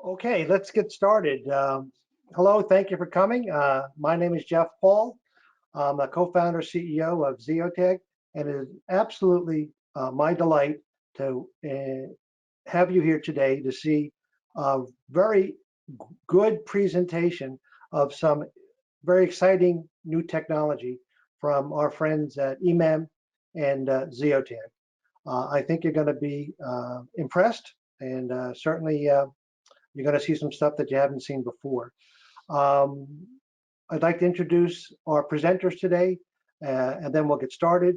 Okay, let's get started. Hello, thank you for coming. My name is Jeff Paul. I'm the co-founder CEO of Ziotag, and it is absolutely my delight to have you here today to see a very good presentation of some very exciting new technology from our friends at eMAM and Ziotag. I think you're going to be impressed, and certainly you're going to see some stuff that you haven't seen before. I'd like to introduce our presenters today, and then we'll get started.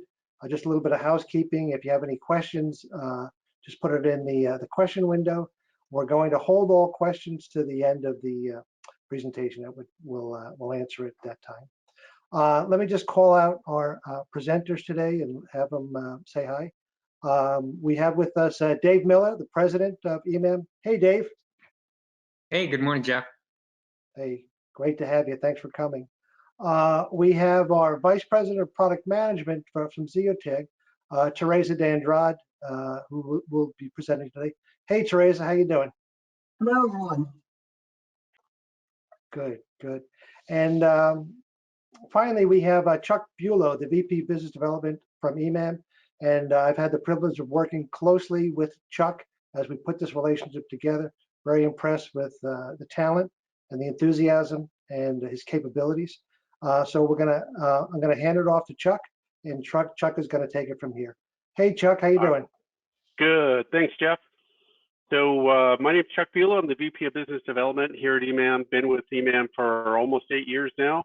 Just a little bit of housekeeping. If you have any questions, just put it in the question window. We're going to hold all questions to the end of the presentation. We'll answer it at that time. Let me just call out our presenters today and have them say hi. We have with us Dave Miller, the president of eMAM. Hey, Dave. Hey, good morning, Jeff. Hey, great to have you. Thanks for coming. We have our Vice President of Product Management from Ziotag, Teresa de Andrade, who will be presenting today. Hey, Teresa, how you doing? Hello, everyone. Good, good. And finally, we have Chuck Bulow, the VP Business Development from eMAM. And I've had the privilege of working closely with Chuck as we put this relationship together. Very impressed with the talent and the enthusiasm and his capabilities. So I'm gonna hand it off to Chuck, and Chuck is gonna take it from here. Hey, Chuck, how you doing? Good, thanks, Jeff. So my name is Chuck Bulow. I'm the VP of Business Development here at eMAM. Been with eMAM for almost 8 years now,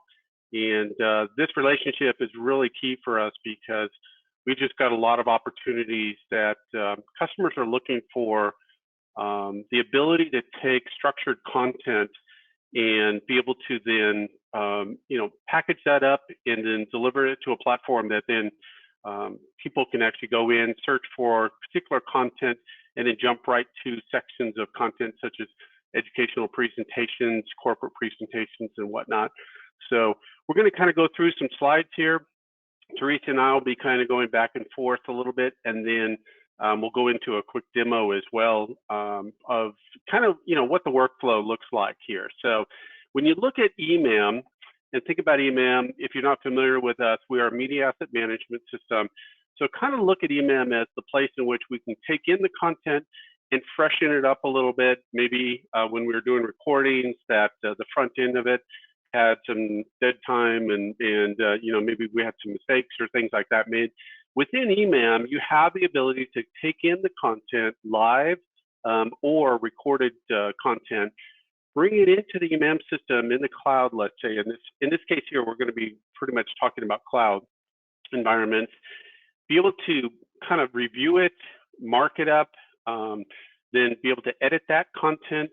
and this relationship is really key for us because we just got a lot of opportunities that customers are looking for. The ability to take structured content and be able to then, package that up and then deliver it to a platform that then people can actually go in, search for particular content, and then jump right to sections of content such as educational presentations, corporate presentations, and whatnot. So we're going to kind of go through some slides here. Teresa and I will be kind of going back and forth a little bit, and then we'll go into a quick demo as well of kind of, what the workflow looks like here. So when you look at eMAM and think about eMAM, if you're not familiar with us, we are a media asset management system. So kind of look at eMAM as the place in which we can take in the content and freshen it up a little bit. Maybe when we were doing recordings that the front end of it had some dead time and maybe we had some mistakes or things like that made. Within eMAM, you have the ability to take in the content live or recorded content, bring it into the eMAM system in the cloud, let's say. In this case here, we're going to be pretty much talking about cloud environments. Be able to kind of review it, mark it up, then be able to edit that content.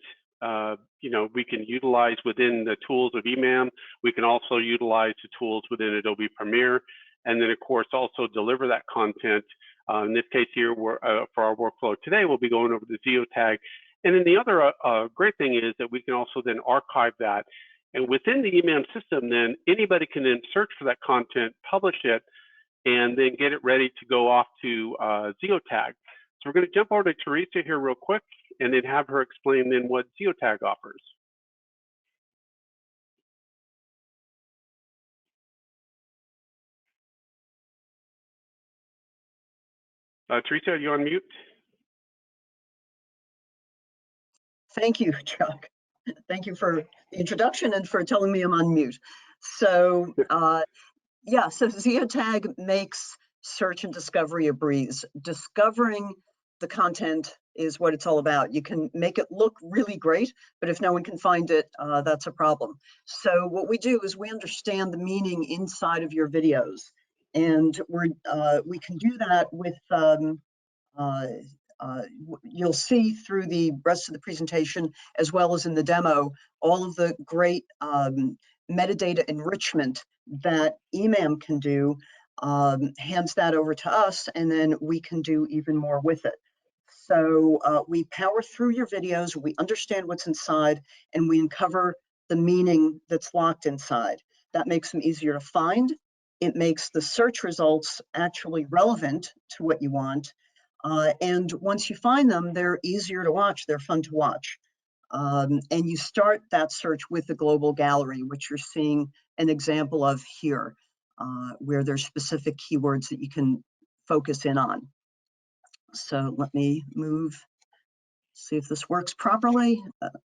We can utilize within the tools of eMAM. We can also utilize the tools within Adobe Premiere. And then, of course, also deliver that content. In this case here, for our workflow today, we'll be going over the Ziotag. And then the other great thing is that we can also then archive that. And within the eMAM system, then anybody can then search for that content, publish it, and then get it ready to go off to Ziotag. So we're going to jump over to Teresa here real quick, and then have her explain then what Ziotag offers. Teresa, are you on mute? Thank you, Chuck. Thank you for the introduction and for telling me I'm on mute. So, so Ziotag makes search and discovery a breeze. Discovering the content is what it's all about. You can make it look really great, but if no one can find it, that's a problem. So what we do is we understand the meaning inside of your videos. And we can do that with, you'll see through the rest of the presentation, as well as in the demo, all of the great metadata enrichment that eMAM can do, hands that over to us, and then we can do even more with it. So we power through your videos, we understand what's inside, and we uncover the meaning that's locked inside. That makes them easier to find. It makes the search results actually relevant to what you want. And once you find them, they're easier to watch. They're fun to watch. And you start that search with the global gallery, which you're seeing an example of here, where there's specific keywords that you can focus in on. So let me move, see if this works properly.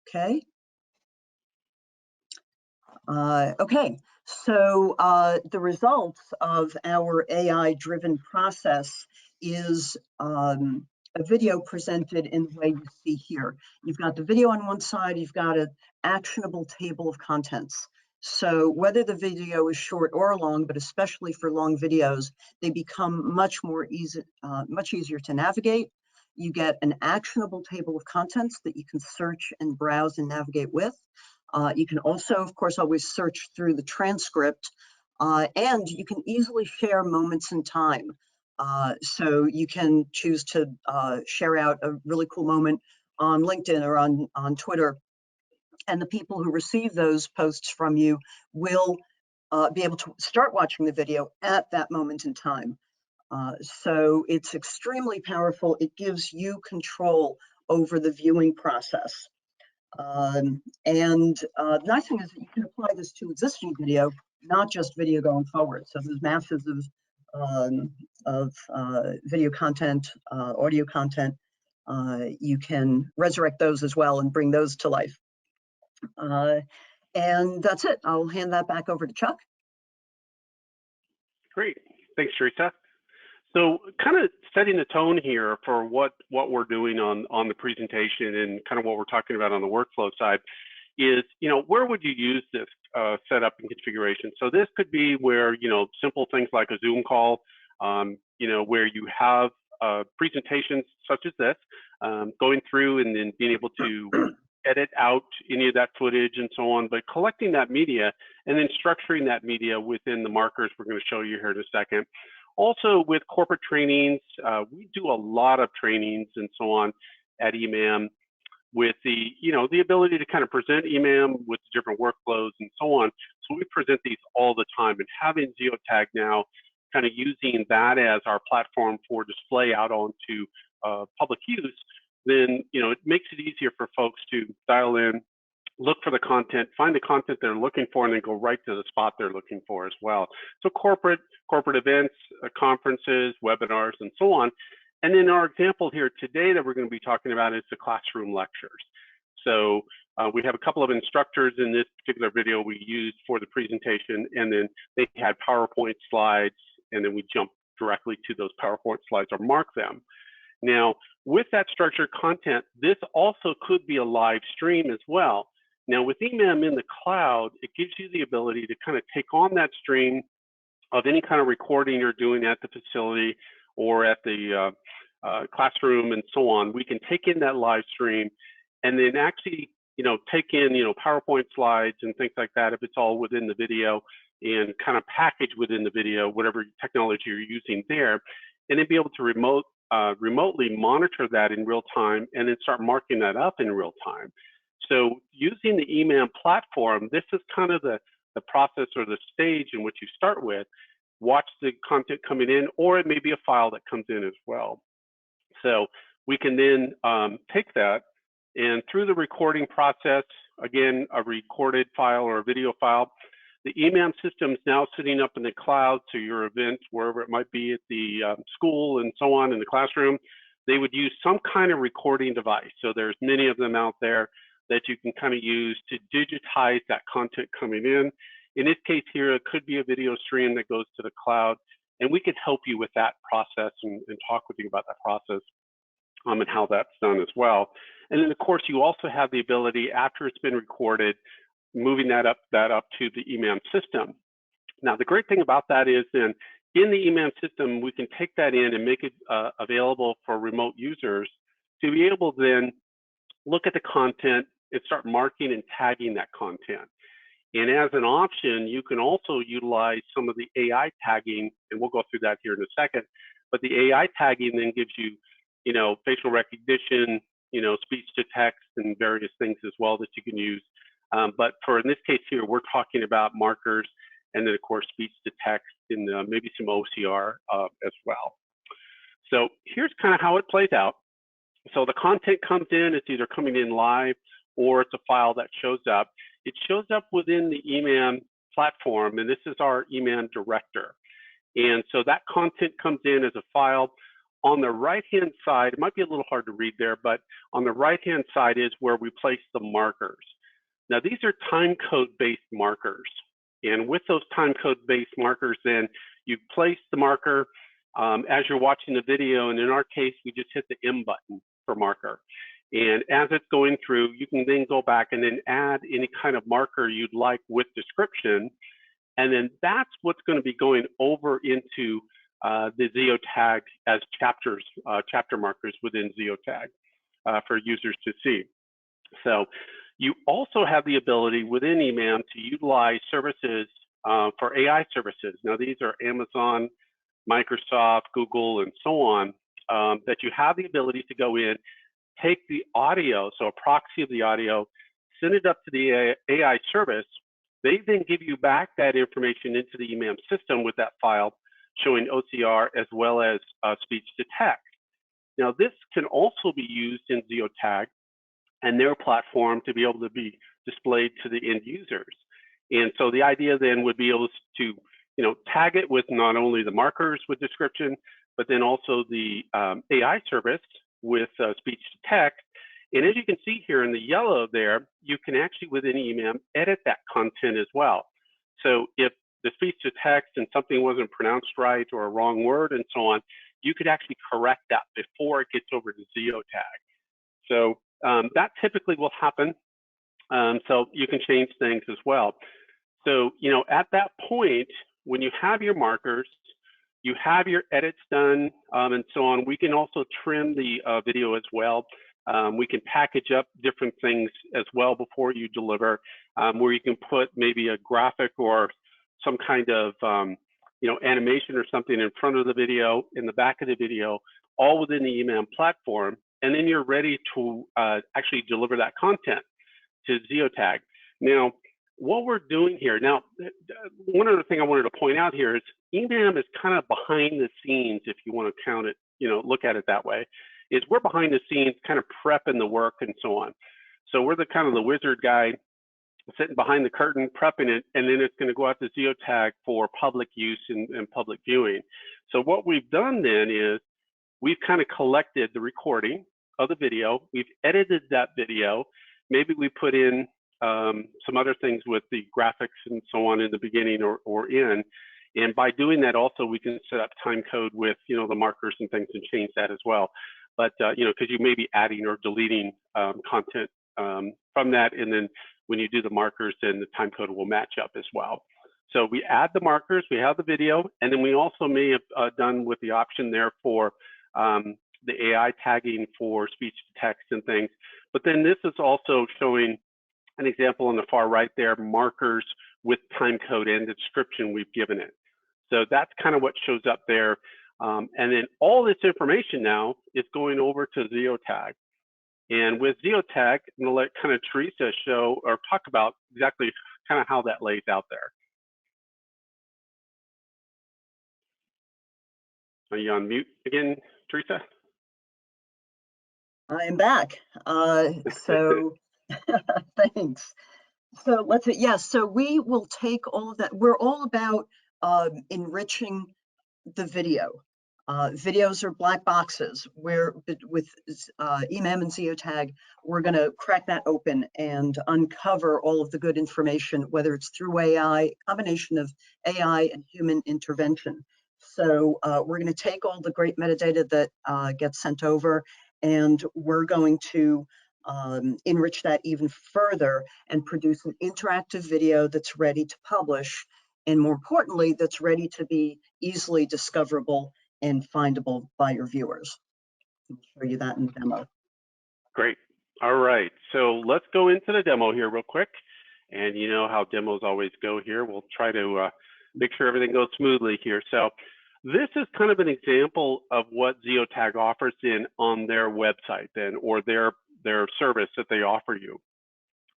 Okay. Okay, so the results of our AI-driven process is a video presented in the way you see here. You've got the video on one side, you've got an actionable table of contents. So whether the video is short or long, but especially for long videos, they become much easier to navigate. You get an actionable table of contents that you can search and browse and navigate with. You can also, of course, always search through the transcript, and you can easily share moments in time. So you can choose to share out a really cool moment on LinkedIn or on Twitter, and the people who receive those posts from you will be able to start watching the video at that moment in time. So it's extremely powerful. It gives you control over the viewing process. The nice thing is that you can apply this to existing video, not just video going forward. So there's masses of video content, audio content. You can resurrect those as well and bring those to life. And that's it. I'll hand that back over to Chuck. Great. Thanks, Teresa. So kind of setting the tone here for what we're doing on the presentation and kind of what we're talking about on the workflow side is, where would you use this setup and configuration? So this could be where, simple things like a Zoom call, where you have presentations such as this, going through and then being able to edit out any of that footage and so on, but collecting that media and then structuring that media within the markers we're going to show you here in a second. Also with corporate trainings, we do a lot of trainings and so on at eMAM with the ability to kind of present eMAM with different workflows and so on. So we present these all the time, and having Ziotag now kind of using that as our platform for display out onto public use, then it makes it easier for folks to dial in, look for the content, find the content they're looking for, and then go right to the spot they're looking for as well. So corporate events, conferences, webinars, and so on. And then our example here today that we're going to be talking about is the classroom lectures. So we have a couple of instructors in this particular video we used for the presentation, and then they had PowerPoint slides, and then we jump directly to those PowerPoint slides or mark them. Now, with that structured content, this also could be a live stream as well. Now, with eMAM in the cloud, it gives you the ability to kind of take on that stream of any kind of recording you're doing at the facility or at the classroom and so on. We can take in that live stream and then actually, take in, PowerPoint slides and things like that if it's all within the video, and kind of package within the video whatever technology you're using there, and then be able to remotely monitor that in real time and then start marking that up in real time. So using the eMAM platform, this is kind of the process or the stage in which you start with. Watch the content coming in, or it may be a file that comes in as well. So we can then take that, and through the recording process, again, a recorded file or a video file, the eMAM system is now sitting up in the cloud, so your event, wherever it might be at the school and so on in the classroom, they would use some kind of recording device. So there's many of them out there that you can kind of use to digitize that content coming in. In this case here, it could be a video stream that goes to the cloud, and we can help you with that process and talk with you about that process and how that's done as well. And then of course, you also have the ability, after it's been recorded, moving that up to the eMAM system. Now, the great thing about that is then in the eMAM system, we can take that in and make it available for remote users to be able to then look at the content and start marking and tagging that content. And as an option, you can also utilize some of the AI tagging, and we'll go through that here in a second. But the AI tagging then gives you, facial recognition, speech to text and various things as well that you can use. But in this case here, we're talking about markers, and then of course speech to text and maybe some OCR as well. So here's kind of how it plays out. So the content comes in, it's either coming in live or it's a file that shows up. It shows up within the eMAM platform, and this is our eMAM director. And so that content comes in as a file. On the right-hand side, it might be a little hard to read there, but on the right-hand side is where we place the markers. Now, these are time code-based markers. And with those time code-based markers, then you place the marker as you're watching the video. And in our case, we just hit the M button for marker. And as it's going through, you can then go back and then add any kind of marker you'd like with description. And then that's what's going to be going over into the Ziotag as chapters, chapter markers within Ziotag for users to see. So you also have the ability within eMAM to utilize services for AI services. Now, these are Amazon, Microsoft, Google, and so on, that you have the ability to go in, take the audio, so a proxy of the audio, send it up to the AI service. They then give you back that information into the eMAM system with that file showing OCR as well as speech to text. Now, this can also be used in Ziotag and their platform to be able to be displayed to the end users. And so the idea then would be able to, tag it with not only the markers with description, but then also the AI service with speech to text. And as you can see here in the yellow there, you can actually within eMAM edit that content as well. So if the speech to text and something wasn't pronounced right or a wrong word and so on, you could actually correct that before it gets over to Ziotag. So that typically will happen. So you can change things as well. So, at that point, when you have your markers, you have your edits done and so on, we can also trim the video as well. We can package up different things as well before you deliver, where you can put maybe a graphic or some kind of animation or something in front of the video, in the back of the video, all within the eMAM platform. And then you're ready to actually deliver that content to Ziotag. Now, what we're doing here, now, one other thing I wanted to point out here is eMAM is kind of behind the scenes, if you want to count it, look at it that way, is we're behind the scenes kind of prepping the work and so on. So we're the kind of the wizard guy sitting behind the curtain, prepping it, and then it's going to go out to Ziotag for public use and public viewing. So what we've done then is we've kind of collected the recording of the video. We've edited that video. Maybe we put in some other things with the graphics and so on in the beginning or in. And by doing that also, we can set up time code with, the markers and things and change that as well. But, because you may be adding or deleting content from that. And then when you do the markers, then the time code will match up as well. So we add the markers, we have the video, and then we also may have done with the option there for the AI tagging for speech to text and things. But then this is also showing an example on the far right there, markers with time code and the description we've given it. So that's kind of what shows up there. And then all this information now is going over to Ziotag. And with Ziotag, I'm going to let kind of Teresa show or talk about exactly kind of how that lays out there. Are you on mute again, Teresa? I'm back. So thanks. So so we will take all of that. We're all about enriching the video. Videos are black boxes. Where with eMAM and Ziotag, we're going to crack that open and uncover all of the good information, whether it's through AI, combination of AI and human intervention. So we're going to take all the great metadata that gets sent over, and we're going to enrich that even further and produce an interactive video that's ready to publish, and more importantly, that's ready to be easily discoverable and findable by your viewers. I'll show you that in the demo. Great. All right. So let's go into the demo here real quick. And you know how demos always go here. We'll try to make sure everything goes smoothly here. So this is kind of an example of what Ziotag offers on their website then, or their service that they offer you.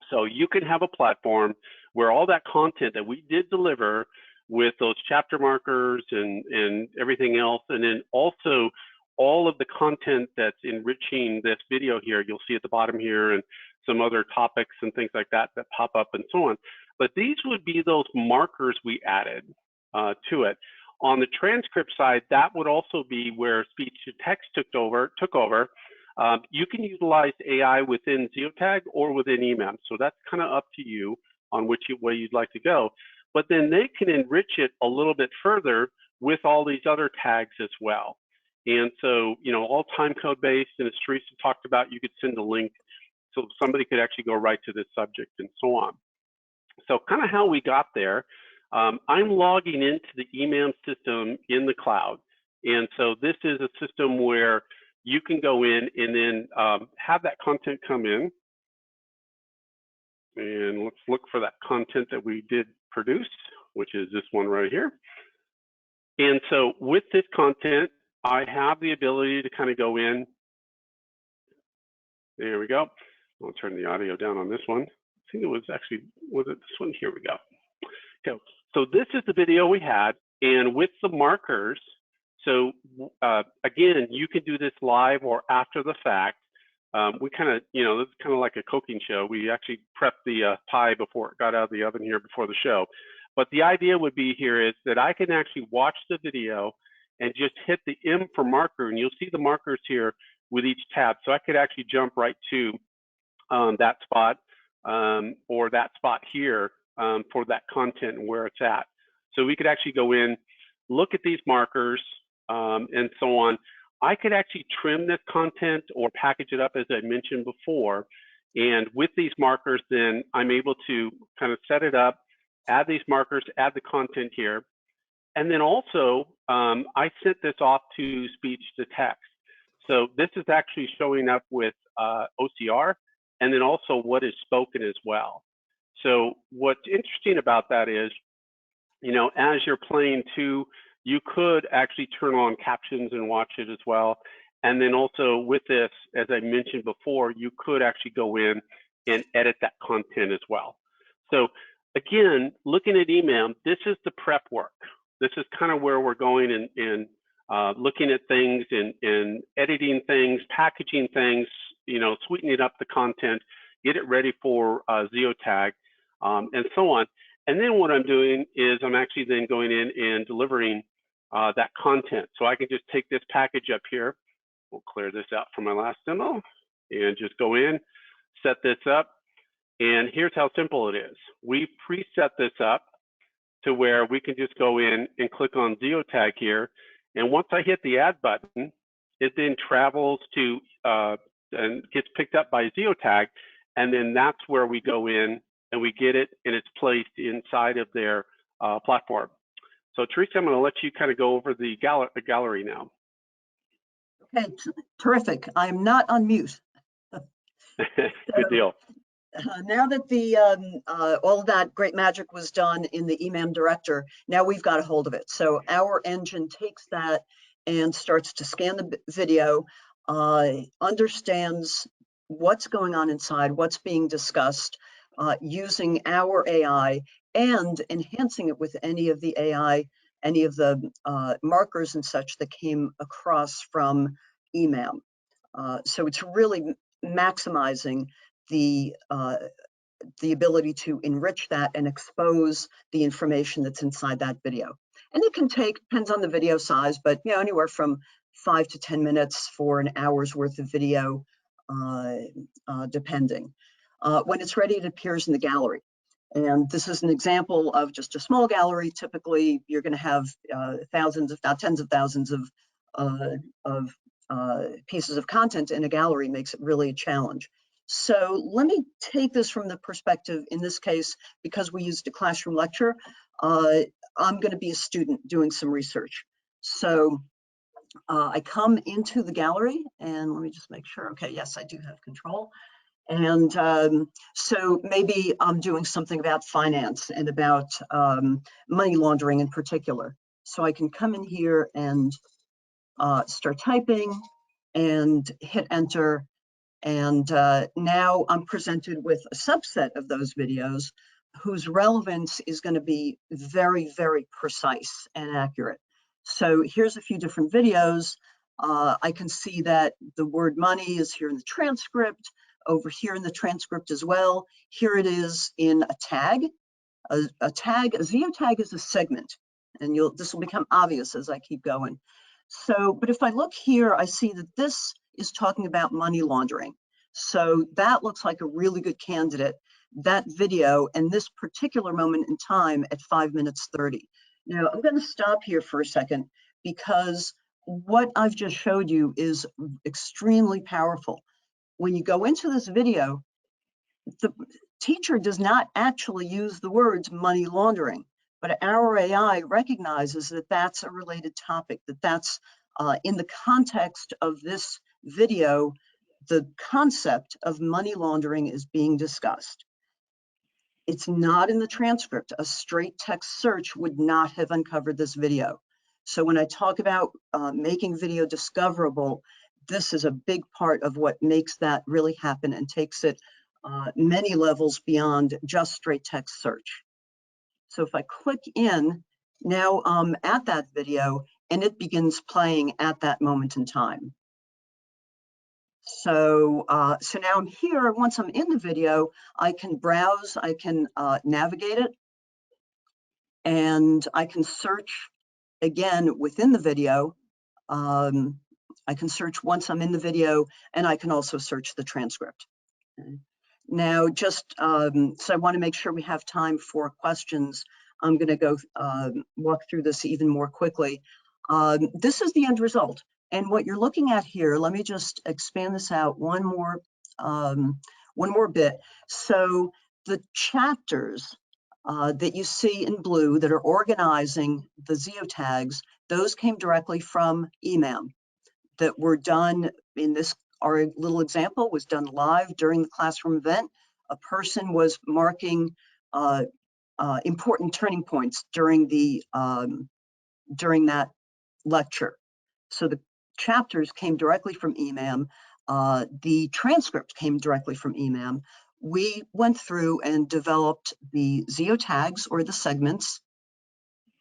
So you can have a platform where all that content that we did deliver with those chapter markers and everything else, and then also all of the content that's enriching this video here, you'll see at the bottom here, and some other topics and things like that that pop up and so on. But these would be those markers we added to it. On the transcript side, that would also be where speech to text took over. You can utilize AI within Ziotag or within eMAM. So that's kind of up to you on which way you'd like to go. But then they can enrich it a little bit further with all these other tags as well. And so, you know, all time code based, and as Teresa talked about, you could send a link so somebody could actually go right to this subject and so on. So kind of how we got there, I'm logging into the eMAM system in the cloud. And so this is a system where you can go in and then have that content come in. And let's look for that content that we did produce, which is this one right here. And so with this content, I have the ability to kind of go in. There we go. I'll turn the audio down on this one. I think it was actually, was it this one? Here we go. Okay, so this is the video we had, and with the markers, so again, you can do this live or after the fact. We kind of, you know, this is kind of like a cooking show. We actually prepped the pie before it got out of the oven here before the show. But the idea would be here is that I can actually watch the video and just hit the M for marker, and you'll see the markers here with each tab. So I could actually jump right to that spot or that spot here for that content and where it's at. So we could actually go in, look at these markers and so on. I could actually trim this content or package it up as I mentioned before. And with these markers, then I'm able to kind of set it up, add these markers, add the content here. And then also, I sent this off to speech to text. So this is actually showing up with OCR and then also what is spoken as well. So what's interesting about that is, you know, as you're playing too, you could actually turn on captions and watch it as well. And then also with this, as I mentioned before, you could actually go in and edit that content as well. So again, looking at eMAM, this is the prep work. This is kind of where we're going and looking at things and editing things, packaging things, you know, sweetening up the content, get it ready for Ziotag and so on. And then what I'm doing is I'm actually then going in and delivering that content. So I can just take this package up here. We'll clear this out from my last demo and just go in, set this up. And here's how simple it is. We preset this up to where we can just go in and click on Ziotag here. And once I hit the add button, it then travels to and gets picked up by Ziotag. And then that's where we go in and we get it and it's placed inside of their platform. So Teresa, I'm going to let you kind of go over the gallery now. Okay, terrific. I'm not on mute. Good deal. Now that the all of that great magic was done in the eMAM director, now we've got a hold of it. So our engine takes that and starts to scan the video, understands what's going on inside, what's being discussed, using our AI and enhancing it with any of the AI, any of the markers and such that came across from eMAM. So it's really maximizing the ability to enrich that and expose the information that's inside that video. And it can take, depends on the video size, but you know, anywhere from 5 to 10 minutes for an hour's worth of video, depending. When it's ready, it appears in the gallery. And this is an example of just a small gallery. Typically, you're going to have thousands, if not tens of thousands of pieces of content in a gallery. Makes it really a challenge. So let me take this from the perspective, in this case, because we used a classroom lecture, I'm going to be a student doing some research. So I come into the gallery and let me just make sure. Okay, yes, I do have control. And so maybe I'm doing something about finance and about money laundering in particular. So I can come in here and start typing and hit enter. And now I'm presented with a subset of those videos whose relevance is going to be very, very precise and accurate. So here's a few different videos. I can see that the word money is here in the transcript, over here in the transcript as well. Here it is in a tag. A Ziotag is a segment, and this will become obvious as I keep going. So, but if I look here, I see that this is talking about money laundering. So that looks like a really good candidate, that video and this particular moment in time at 5 minutes 30. Now, I'm going to stop here for a second because what I've just showed you is extremely powerful. When you go into this video, the teacher does not actually use the words money laundering, but our AI recognizes that that's a related topic, that's in the context of this video, the concept of money laundering is being discussed. It's not in the transcript. A straight text search would not have uncovered this video. So when I talk about making video discoverable, this is a big part of what makes that really happen and takes it many levels beyond just straight text search. So if I click in, now I'm at that video and it begins playing at that moment in time. So, so now I'm here. Once I'm in the video, I can browse, I can navigate it, and I can search again within the video. I can search once I'm in the video, and I can also search the transcript. Okay. Now, just so I want to make sure we have time for questions, I'm going to go walk through this even more quickly. This is the end result. And what you're looking at here, let me just expand this out one more bit. So the chapters that you see in blue that are organizing the Ziotags, those came directly from eMAM that were done in this, our little example was done live during the classroom event. A person was marking important turning points during that lecture. So the chapters came directly from eMAM. The transcript came directly from eMAM. We went through and developed the Ziotags, or the segments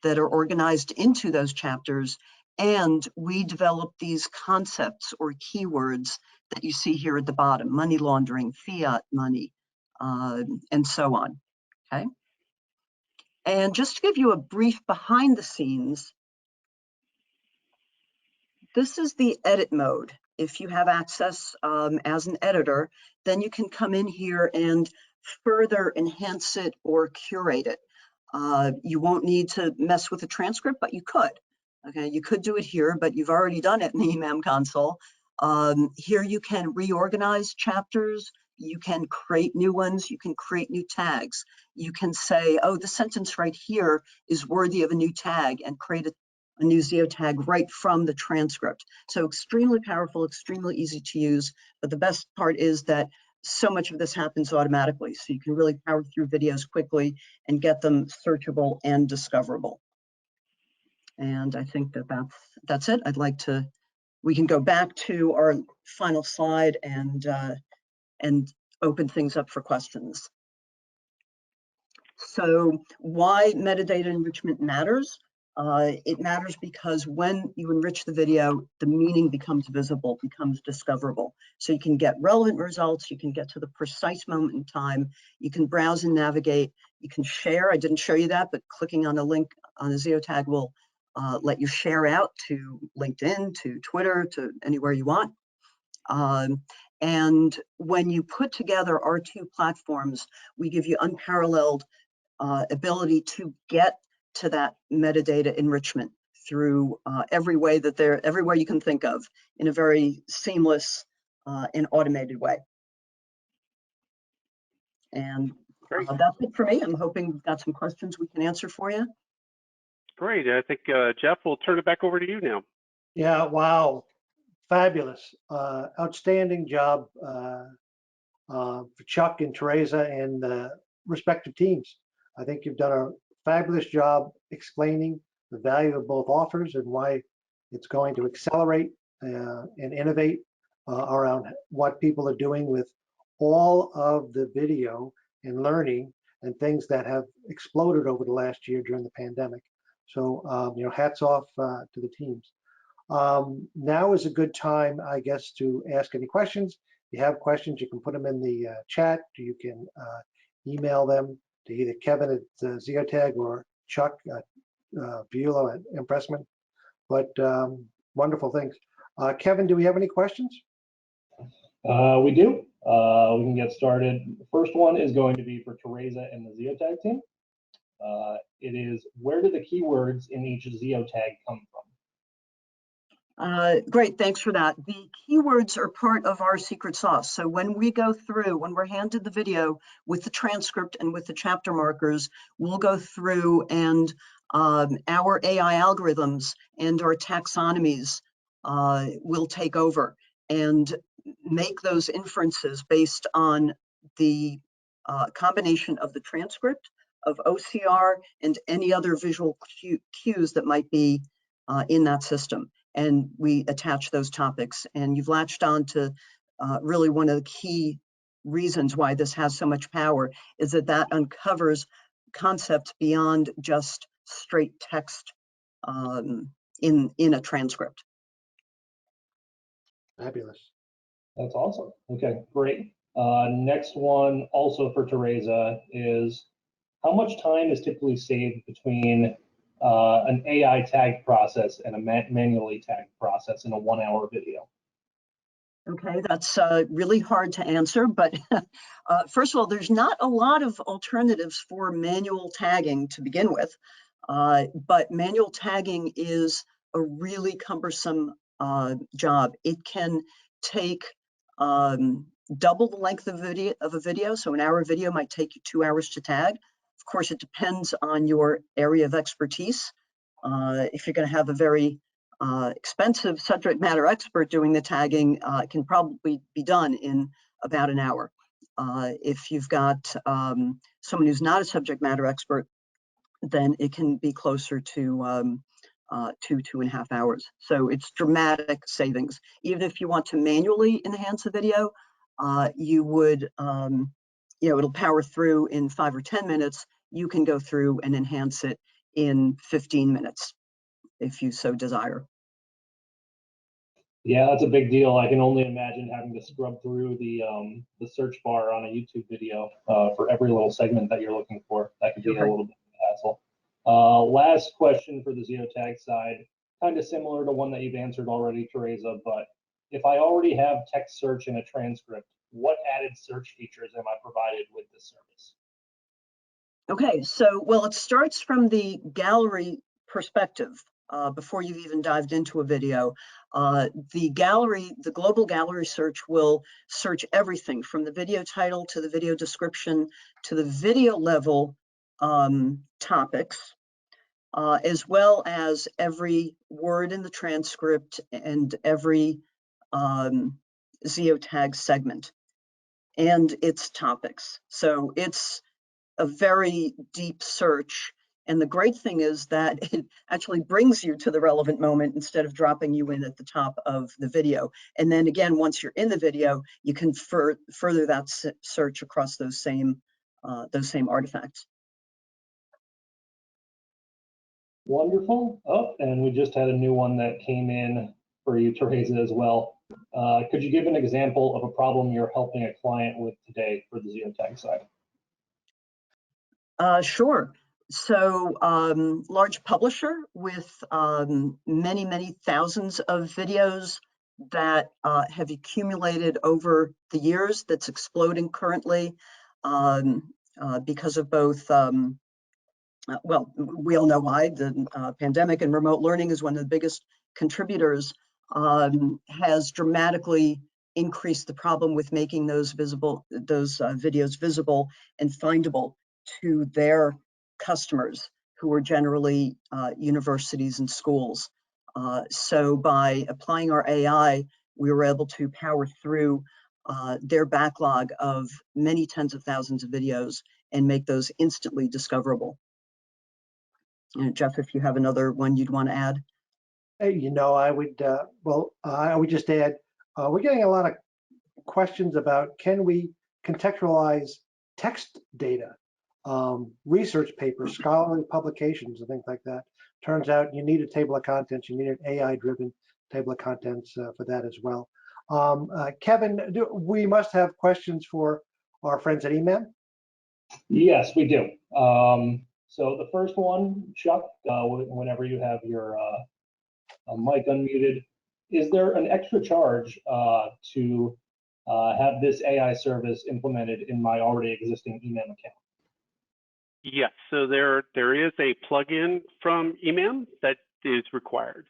that are organized into those chapters, and we developed these concepts or keywords that you see here at the bottom: money laundering, fiat money, and so on. Okay. And just to give you a brief behind the scenes, this is the edit mode. If you have access as an editor, then you can come in here and further enhance it or curate it. You won't need to mess with the transcript, but you could. Okay, you could do it here, but you've already done it in the eMAM console. Here you can reorganize chapters. You can create new ones. You can create new tags. You can say, oh, the sentence right here is worthy of a new tag, and create a new Ziotag right from the transcript. So extremely powerful, extremely easy to use. But the best part is that so much of this happens automatically. So you can really power through videos quickly and get them searchable and discoverable. And I think that that's it. I'd like to, we can go back to our final slide and open things up for questions. So why metadata enrichment matters? It matters because when you enrich the video, the meaning becomes visible, becomes discoverable. So you can get relevant results, you can get to the precise moment in time, you can browse and navigate, you can share. I didn't show you that, but clicking on a link on a Ziotag will let you share out to LinkedIn, to Twitter, to anywhere you want. And when you put together our two platforms, we give you unparalleled ability to get to that metadata enrichment through every way you can think of, in a very seamless and automated way. And that's it for me. I'm hoping we've got some questions we can answer for you. Great. I think, Jeff, we'll turn it back over to you now. Yeah, wow. Fabulous. Outstanding job for Chuck and Teresa and the respective teams. I think you've done a fabulous job explaining the value of both offers and why it's going to accelerate and innovate around what people are doing with all of the video and learning and things that have exploded over the last year during the pandemic. So, you know, hats off to the teams. Now is a good time, I guess, to ask any questions. If you have questions, you can put them in the chat. You can email them to either Kevin at Ziotag or Chuck Bulow at Impressment. But wonderful things. Kevin, do we have any questions? We do. We can get started. The first one is going to be for Teresa and the Ziotag team. It is, where do the keywords in each Ziotag come from? Great, thanks for that. The keywords are part of our secret sauce. So when we go through, when we're handed the video with the transcript and with the chapter markers, we'll go through and our AI algorithms and our taxonomies will take over and make those inferences based on the combination of the transcript, of OCR, and any other visual cues that might be in that system. And we attach those topics. And you've latched on to really one of the key reasons why this has so much power, is that that uncovers concepts beyond just straight text in a transcript. Fabulous. That's awesome. Okay, great. Next one, also for Teresa, is how much time is typically saved between an AI tagged process and a manually tagged process in a 1 hour video? Okay, that's really hard to answer, but first of all, there's not a lot of alternatives for manual tagging to begin with, but manual tagging is a really cumbersome job. It can take double the length of a video, so an hour video might take you 2 hours to tag. Of course, it depends on your area of expertise. If you're going to have a very expensive subject matter expert doing the tagging, it can probably be done in about an hour. If you've got someone who's not a subject matter expert, then it can be closer to 2.5 hours. So it's dramatic savings. Even if you want to manually enhance a video, you would, it'll power through in 5 or 10 minutes. You can go through and enhance it in 15 minutes, if you so desire. Yeah, that's a big deal. I can only imagine having to scrub through the search bar on a YouTube video for every little segment that you're looking for. That could be a little bit of a hassle. Last question for the Ziotag side, kind of similar to one that you've answered already, Teresa, but if I already have text search in a transcript, what added search features am I provided with this service? Okay, so, well, it starts from the gallery perspective. Before you've even dived into a video, the global gallery search will search everything from the video title to the video description to the video level topics, as well as every word in the transcript and every Ziotag segment and its topics. So it's a very deep search. And the great thing is that it actually brings you to the relevant moment instead of dropping you in at the top of the video. And then again, once you're in the video, you can further that search across those same artifacts. Wonderful. Oh, and we just had a new one that came in for you, Teresa, as well. Could you give an example of a problem you're helping a client with today for the Ziotag side? Sure. So large publisher with many, many thousands of videos that have accumulated over the years, that's exploding currently because of both, well, we all know why, the pandemic and remote learning is one of the biggest contributors, has dramatically increased the problem with making those videos visible and findable to their customers, who are generally universities and schools. So by applying our AI, we were able to power through their backlog of many tens of thousands of videos and make those instantly discoverable. Jeff, if you have another one you'd want to add. Hey, I would, I would just add, we're getting a lot of questions about, can we contextualize text data, research papers, scholarly publications, and things like that. Turns out you need a table of contents, you need an AI-driven table of contents for that as well. Kevin, we must have questions for our friends at eMAM. Yes, we do. So the first one, Chuck, whenever you have your mic unmuted, is there an extra charge to have this AI service implemented in my already existing eMAM account? Yes, so there is a plugin from eMAM that is required.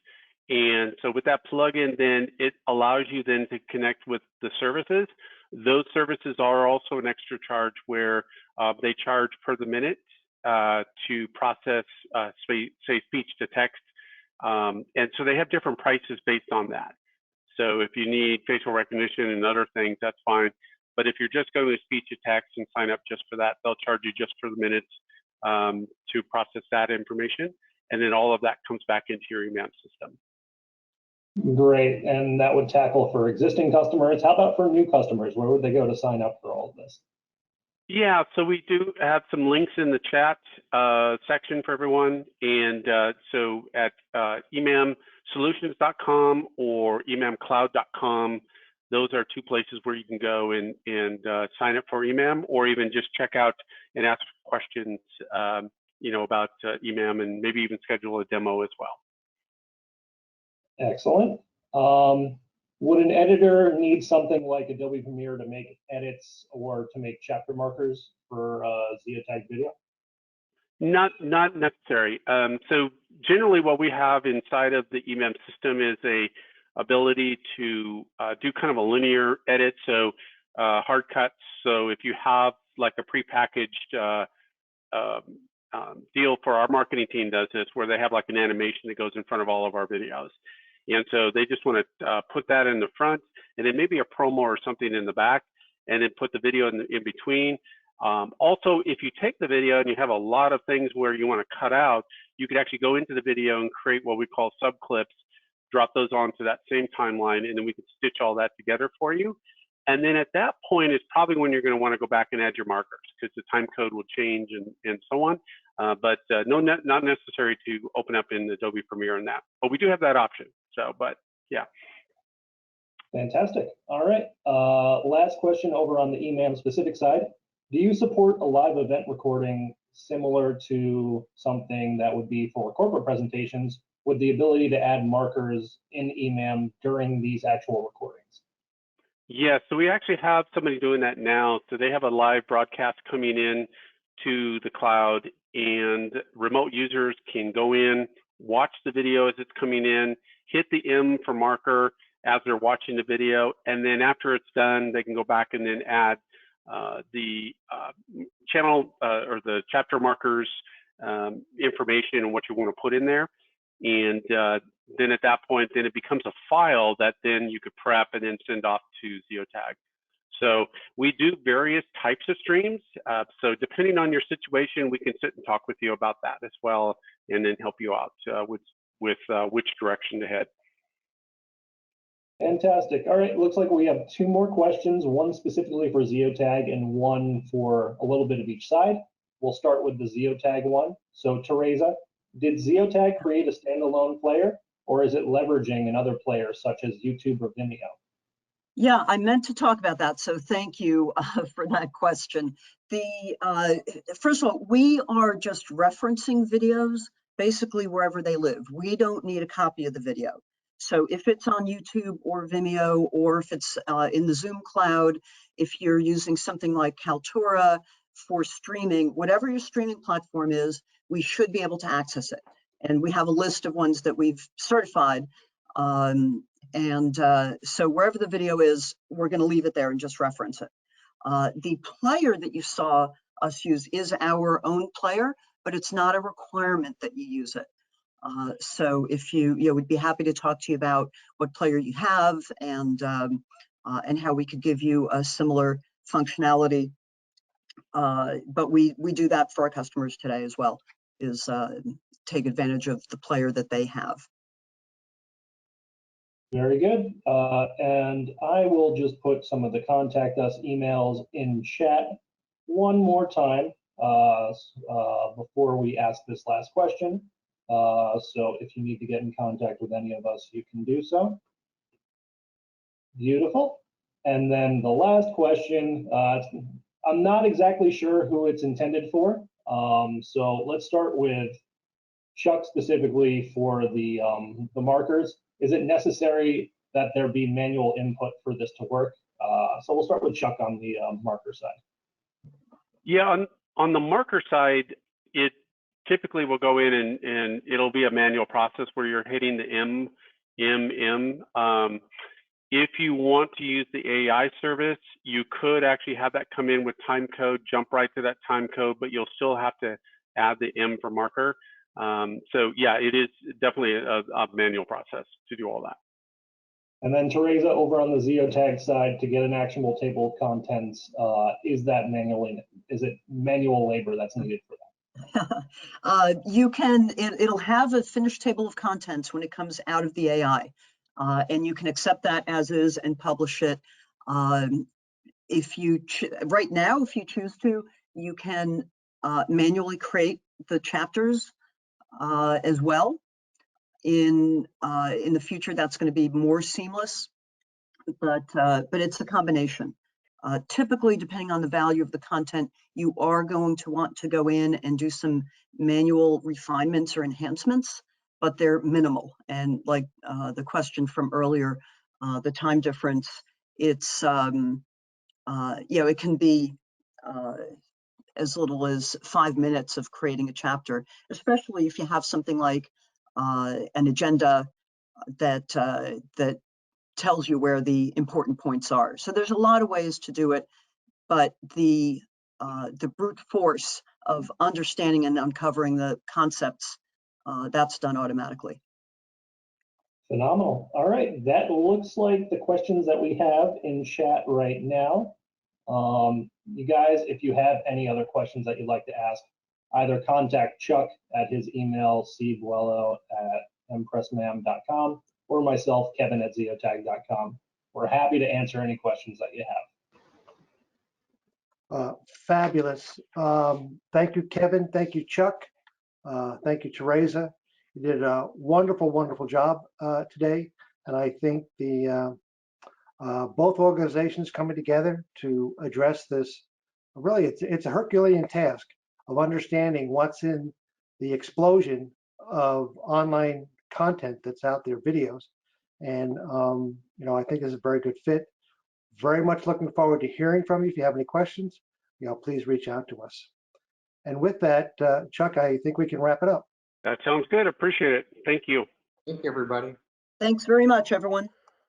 And so with that plugin, then it allows you then to connect with the services. Those services are also an extra charge where they charge per the minute to process, say, speech to text. And so they have different prices based on that. So if you need facial recognition and other things, that's fine. But if you're just going to speech to text and sign up just for that, they'll charge you just for the minutes to process that information. And then all of that comes back into your eMAM system. Great, and that would tackle for existing customers. How about for new customers? Where would they go to sign up for all of this? Yeah, so we do have some links in the chat section for everyone. And so at emamsolutions.com or emamcloud.com, those are two places where you can go and sign up for eMAM, or even just check out and ask questions, about eMAM, and maybe even schedule a demo as well. Excellent. Would an editor need something like Adobe Premiere to make edits or to make chapter markers for Ziotag video? Not necessary. So generally what we have inside of the eMAM system is a ability to do kind of a linear edit, so hard cuts. So if you have like a prepackaged deal, for our marketing team does this, where they have like an animation that goes in front of all of our videos. And so they just want to put that in the front, and then maybe a promo or something in the back, and then put the video in between. Also, if you take the video and you have a lot of things where you want to cut out, you could actually go into the video and create what we call subclips, drop those onto that same timeline, and then we can stitch all that together for you. And then at that point is probably when you're going to want to go back and add your markers, because the time code will change and so on. But not necessary to open up in Adobe Premiere and that. But we do have that option. So, but yeah. Fantastic. All right. Last question over on the eMAM specific side. Do you support a live event recording similar to something that would be for corporate presentations, with the ability to add markers in eMAM during these actual recordings? Yeah, so we actually have somebody doing that now. So they have a live broadcast coming in to the cloud, and remote users can go in, watch the video as it's coming in, hit the M for marker as they're watching the video, and then after it's done, they can go back and then add the channel or the chapter markers information and what you want to put in there. And then at that point, then it becomes a file that then you could prep and then send off to Ziotag. So we do various types of streams. So depending on your situation, we can sit and talk with you about that as well, and then help you out with which direction to head. Fantastic. All right, looks like we have two more questions, one specifically for Ziotag and one for a little bit of each side. We'll start with the Ziotag one. So Teresa, did Ziotag create a standalone player, or is it leveraging another player such as YouTube or Vimeo? Yeah, I meant to talk about that, so thank you for that question. First of all, we are just referencing videos basically wherever they live. We don't need a copy of the video. So if it's on YouTube or Vimeo, or if it's in the Zoom cloud, if you're using something like Kaltura for streaming, whatever your streaming platform is, we should be able to access it. And we have a list of ones that we've certified. So wherever the video is, we're going to leave it there and just reference it. The player that you saw us use is our own player, but it's not a requirement that you use it. So if we'd be happy to talk to you about what player you have and how we could give you a similar functionality. But we do that for our customers today as well, is take advantage of the player that they have. Very good. And I will just put some of the contact us emails in chat one more time before we ask this last question. So if you need to get in contact with any of us, you can do so. Beautiful. And then the last question, I'm not exactly sure who it's intended for. So let's start with Chuck specifically for the markers. Is it necessary that there be manual input for this to work? So we'll start with Chuck on the marker side. Yeah, on the marker side, it typically will go in and it'll be a manual process where you're hitting the M. If you want to use the AI service, you could actually have that come in with time code, jump right to that time code, but you'll still have to add the M for marker. So yeah, it is definitely a manual process to do all that. And then Teresa, over on the Ziotag side, to get an actionable table of contents, is it manual labor that's needed for that? You can, it'll have a finished table of contents when it comes out of the AI, and you can accept that as is and publish it. If you right now, if you choose to, you can manually create the chapters as well. In the future, that's going to be more seamless, but it's a combination. Typically, depending on the value of the content, you are going to want to go in and do some manual refinements or enhancements, but they're minimal. And like the question from earlier, the time difference, it's it can be as little as 5 minutes of creating a chapter, especially if you have something like an agenda that tells you where the important points are. So there's a lot of ways to do it, but the brute force of understanding and uncovering the concepts, that's done automatically. Phenomenal. All right, that looks like the questions that we have in chat right now. You guys, if you have any other questions that you'd like to ask, either contact Chuck at his email, cbuelo@mpressmam.com, or myself, Kevin at ziotag.com. We're happy to answer any questions that you have. Fabulous. Thank you, Kevin. Thank you, Chuck. Thank you, Teresa. You did a wonderful, wonderful job today. And I think the both organizations coming together to address this, really, it's a Herculean task of understanding what's in the explosion of online content that's out there, videos. And, I think this is a very good fit. Very much looking forward to hearing from you. If you have any questions, please reach out to us. And with that, Chuck, I think we can wrap it up. That sounds good. Appreciate it. Thank you. Thank you, everybody. Thanks very much, everyone.